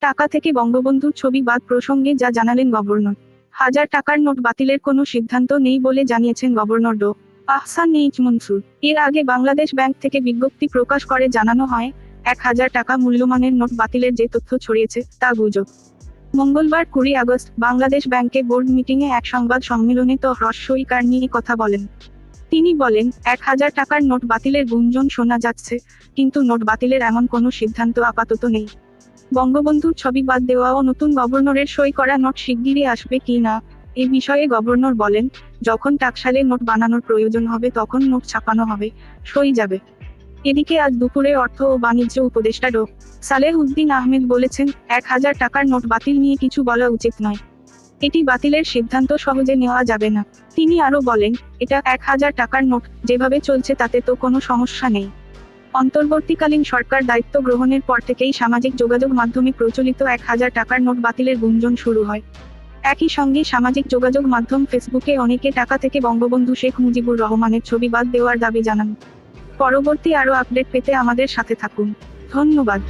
টাকা থেকে বঙ্গবন্ধুর ছবি বাদ প্রসঙ্গে যা জানালেন গভর্নর। 1000 টাকার নোট বাতিলের কোনো সিদ্ধান্ত নেই বলে জানিয়েছেন গভর্নর ড. আহসান এইচ মনসুর। এর আগে বাংলাদেশ ব্যাংক থেকে বিজ্ঞপ্তি প্রকাশ করে জানানো হয়, 1000 টাকা মূল্যমানের নোট বাতিলের যে তথ্য ছড়িয়েছে তা গুজব। মঙ্গলবার 20 আগস্ট বাংলাদেশ ব্যাংকে বোর্ড মিটিংয়ে এক সংবাদ সম্মেলনে রহস্যইকার নিয়ে কথা বলেন। তিনি বলেন, 1000 টাকার নোট বাতিলের গুঞ্জন শোনা যাচ্ছে, কিন্তু নোট বাতিলের এমন কোনো সিদ্ধান্ত আপাতত নেই। বঙ্গবন্ধুর ছবি বাদ দেওয়া ও নতুন গভর্নরের সই করা নোট শিগগিরই আসবে কি না, এ বিষয়ে গভর্নর বলেন, যখন টাকশালে নোট বানানোর প্রয়োজন হবে তখন নোট ছাপানো হবে, সই যাবে। এদিকে আজ দুপুরে অর্থ ও বাণিজ্য উপদেষ্টা ড. সালেহ উদ্দিন আহমেদ বলেছেন, 1000 টাকার নোট বাতিল নিয়ে কিছু বলা উচিত নয়। এটি বাতিলের সিদ্ধান্ত সহজে নেওয়া যাবে না। তিনি আরও বলেন, এটা 1000 টাকার নোট, যেভাবে চলছে তাতে তো কোনো সমস্যা নেই। অন্তর্বর্তীকালীন সরকার দায়িত্ব গ্রহণের পর থেকেই সামাজিক যোগাযোগ মাধ্যমে প্রচলিত 1000 টাকার নোট বাতিলের গুঞ্জন শুরু হয়। একই সঙ্গে সামাজিক যোগাযোগ মাধ্যম ফেসবুকে অনেকে টাকা থেকে বঙ্গবন্ধু শেখ মুজিবুর রহমানের ছবি বাদ দেওয়ার দাবি জানান। পরবর্তী আরও আপডেট পেতে আমাদের সাথে থাকুন। ধন্যবাদ।